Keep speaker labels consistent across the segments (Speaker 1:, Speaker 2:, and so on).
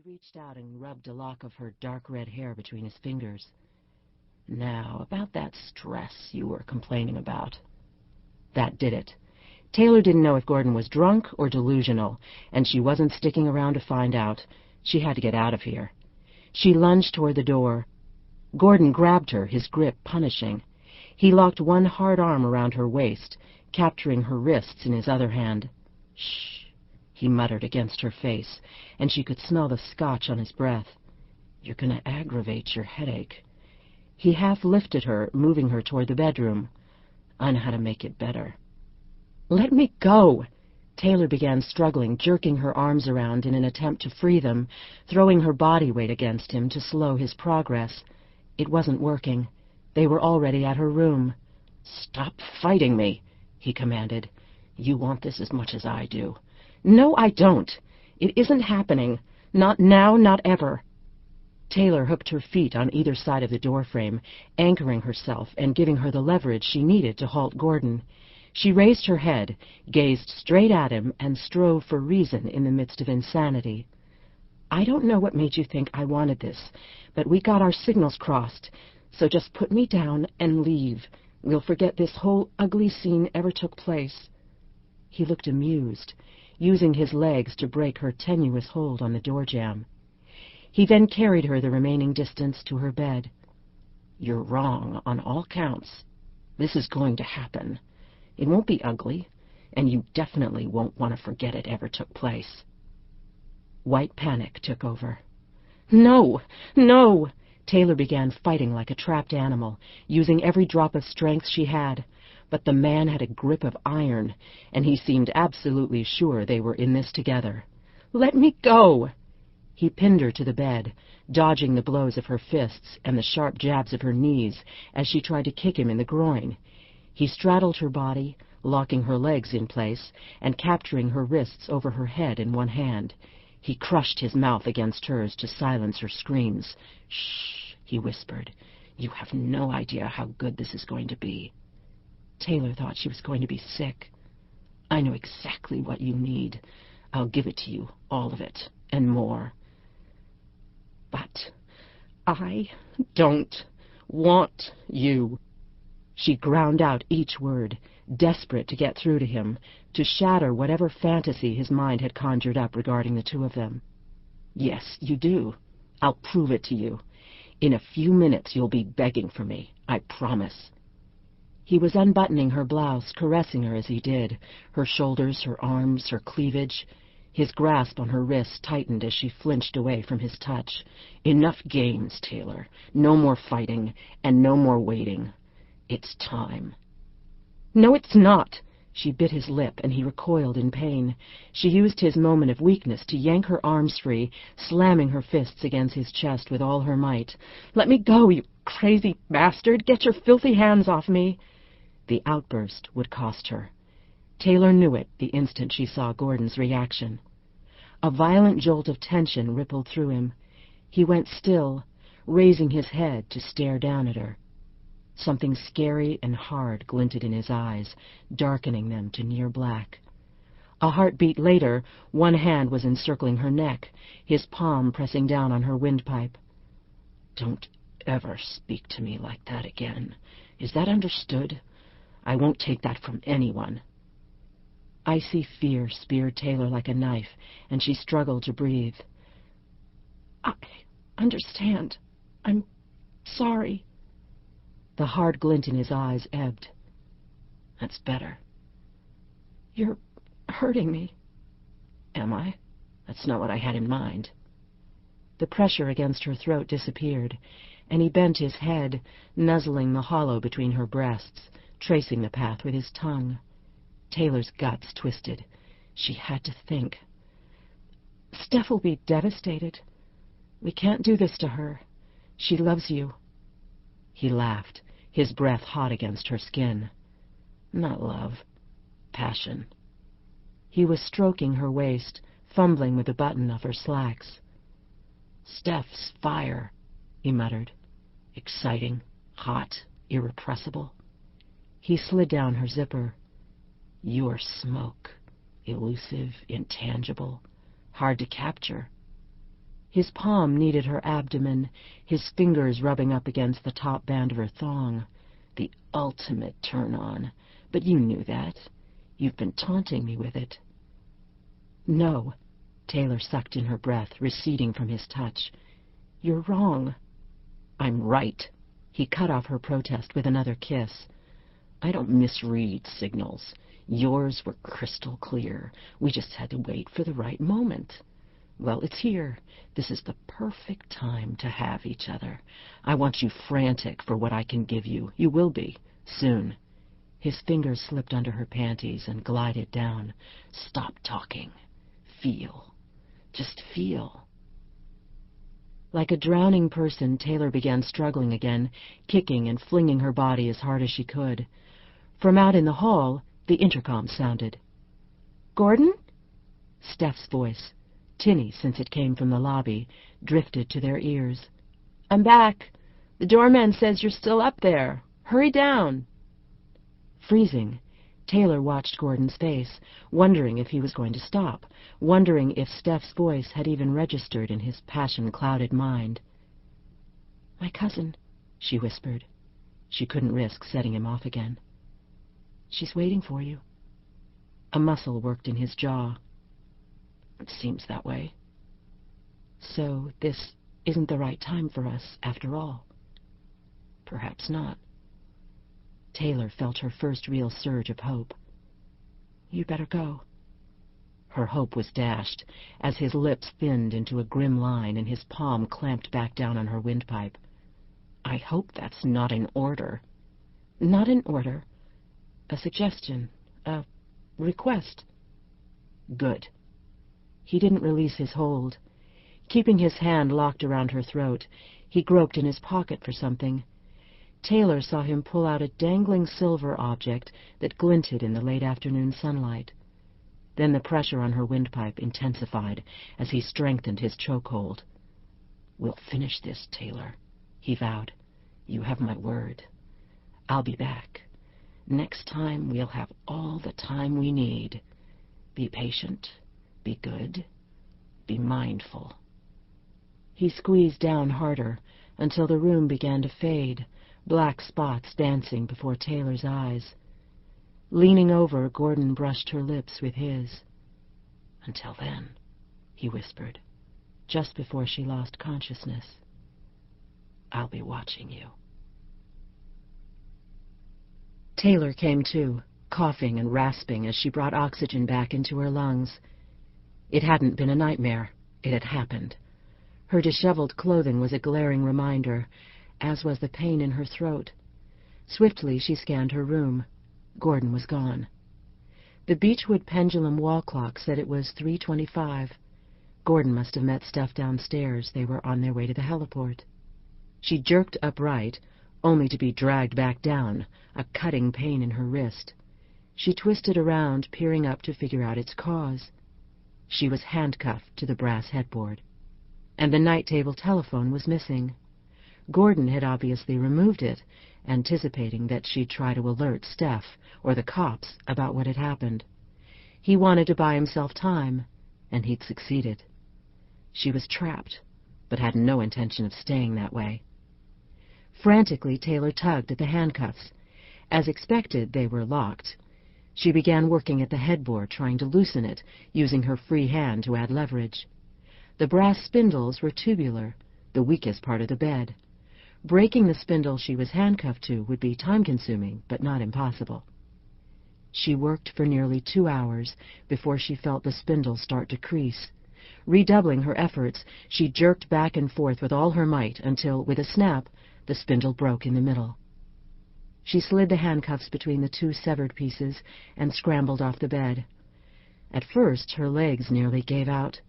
Speaker 1: He reached out and rubbed a lock of her dark red hair between his fingers. Now, about that stress you were complaining about. That did it. Taylor didn't know if Gordon was drunk or delusional, and she wasn't sticking around to find out. She had to get out of here. She lunged toward the door. Gordon grabbed her, his grip punishing. He locked one hard arm around her waist, capturing her wrists in his other hand. "Shh," he muttered against her face, and she could smell the scotch on his breath. "You're going to aggravate your headache." He half lifted her, moving her toward the bedroom. "I know how to make it better." "Let me go!" Taylor began struggling, jerking her arms around in an attempt to free them, throwing her body weight against him to slow his progress. It wasn't working. They were already at her room. "Stop fighting me," he commanded. "You want this as much as I do." "No, I don't. It isn't happening. Not now, not ever." Taylor hooked her feet on either side of the doorframe, anchoring herself and giving her the leverage she needed to halt Gordon. She raised her head, gazed straight at him, and strove for reason in the midst of insanity. "I don't know what made you think I wanted this, but we got our signals crossed, so just put me down and leave. We'll forget this whole ugly scene ever took place." He looked amused, using his legs to break her tenuous hold on the door jamb. He then carried her the remaining distance to her bed. "You're wrong on all counts. This is going to happen. It won't be ugly, and you definitely won't want to forget it ever took place." White panic took over. "No! No!" Taylor began fighting like a trapped animal, using every drop of strength she had. But the man had a grip of iron, and he seemed absolutely sure they were in this together. "Let me go!" He pinned her to the bed, dodging the blows of her fists and the sharp jabs of her knees as she tried to kick him in the groin. He straddled her body, locking her legs in place and capturing her wrists over her head in one hand. He crushed his mouth against hers to silence her screams. "Shh," he whispered. "You have no idea how good this is going to be." Taylor thought she was going to be sick. "I know exactly what you need. I'll give it to you, all of it, and more." "But I don't want you." She ground out each word, desperate to get through to him, to shatter whatever fantasy his mind had conjured up regarding the two of them. "Yes, you do. I'll prove it to you. In a few minutes you'll be begging for me, I promise." He was unbuttoning her blouse, caressing her as he did, her shoulders, her arms, her cleavage. His grasp on her wrist tightened as she flinched away from his touch. "Enough games, Taylor. No more fighting, and no more waiting. It's time." "No, it's not." She bit his lip, and he recoiled in pain. She used his moment of weakness to yank her arms free, slamming her fists against his chest with all her might. "Let me go, you crazy bastard! Get your filthy hands off me!" The outburst would cost her. Taylor knew it the instant she saw Gordon's reaction. A violent jolt of tension rippled through him. He went still, raising his head to stare down at her. Something scary and hard glinted in his eyes, darkening them to near black. A heartbeat later, one hand was encircling her neck, his palm pressing down on her windpipe. "Don't ever speak to me like that again. Is that understood? I won't take that from anyone." Icy fear speared Taylor like a knife, and she struggled to breathe. "I understand. I'm sorry." The hard glint in his eyes ebbed. "That's better." "You're hurting me." "Am I? That's not what I had in mind." The pressure against her throat disappeared, and he bent his head, nuzzling the hollow between her breasts, tracing the path with his tongue. Taylor's guts twisted. She had to think. "Steph will be devastated. We can't do this to her. She loves you." He laughed, his breath hot against her skin. "Not love. Passion." He was stroking her waist, fumbling with the button of her slacks. "Steph's fire," he muttered. "Exciting, hot, irrepressible." He slid down her zipper. "You're smoke. Elusive, intangible, hard to capture." His palm kneaded her abdomen, his fingers rubbing up against the top band of her thong. The ultimate turn-on. But you knew that. You've been taunting me with it. No. Taylor sucked in her breath, receding from his touch. You're wrong. I'm right. He cut off her protest with another kiss. I don't misread signals. Yours were crystal clear. We just had to wait for the right moment. Well, it's here. This is the perfect time to have each other. I want you frantic for what I can give you. You will be, soon. His fingers slipped under her panties and glided down. Stop talking. Feel. Just feel. Like a drowning person, Taylor began struggling again, kicking and flinging her body as hard as she could. From out in the hall, the intercom sounded. "Gordon?" Steph's voice, tinny since it came from the lobby, drifted to their ears. "I'm back. The doorman says you're still up there. Hurry down." Freezing, Taylor watched Gordon's face, wondering if he was going to stop, wondering if Steph's voice had even registered in his passion-clouded mind. "My cousin," she whispered. She couldn't risk setting him off again. "She's waiting for you." A muscle worked in his jaw. "It seems that way." "So this isn't the right time for us, after all?" "Perhaps not." Taylor felt her first real surge of hope. "You'd better go." Her hope was dashed as his lips thinned into a grim line and his palm clamped back down on her windpipe. "I hope that's not an order." "Not an order. A suggestion. A request." "Good." He didn't release his hold. Keeping his hand locked around her throat, he groped in his pocket for something. Taylor saw him pull out a dangling silver object that glinted in the late afternoon sunlight. Then the pressure on her windpipe intensified as he strengthened his chokehold. "We'll finish this, Taylor," he vowed. "You have my word. I'll be back. Next time we'll have all the time we need. Be patient. Be good. Be mindful." He squeezed down harder until the room began to fade, black spots dancing before Taylor's eyes. Leaning over, Gordon brushed her lips with his. "Until then," he whispered, just before she lost consciousness, "I'll be watching you." Taylor came to, coughing and rasping as she brought oxygen back into her lungs. It hadn't been a nightmare. It had happened. Her disheveled clothing was a glaring reminder, as was the pain in her throat. Swiftly she scanned her room. Gordon was gone. The beechwood pendulum wall clock said it was 3:25. Gordon must have met Steph downstairs. They were on their way to the heliport. She jerked upright, only to be dragged back down, a cutting pain in her wrist. She twisted around, peering up to figure out its cause. She was handcuffed to the brass headboard. And the night table telephone was missing. Gordon had obviously removed it, anticipating that she'd try to alert Steph or the cops about what had happened. He wanted to buy himself time, and he'd succeeded. She was trapped, but had no intention of staying that way. Frantically, Taylor tugged at the handcuffs. As expected, they were locked. She began working at the headboard, trying to loosen it, using her free hand to add leverage. The brass spindles were tubular, the weakest part of the bed. Breaking the spindle she was handcuffed to would be time-consuming, but not impossible. She worked for nearly 2 hours before she felt the spindle start to crease. Redoubling her efforts, she jerked back and forth with all her might until, with a snap, the spindle broke in the middle. She slid the handcuffs between the two severed pieces and scrambled off the bed. At first, her legs nearly gave out.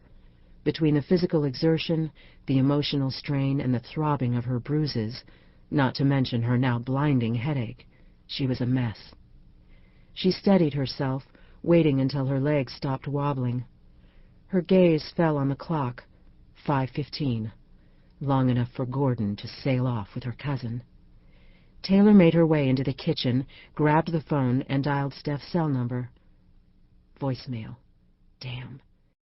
Speaker 1: Between the physical exertion, the emotional strain, and the throbbing of her bruises, not to mention her now blinding headache, she was a mess. She steadied herself, waiting until her legs stopped wobbling. Her gaze fell on the clock, 5:15, long enough for Gordon to sail off with her cousin. Taylor made her way into the kitchen, grabbed the phone, and dialed Steph's cell number. Voicemail. Damn.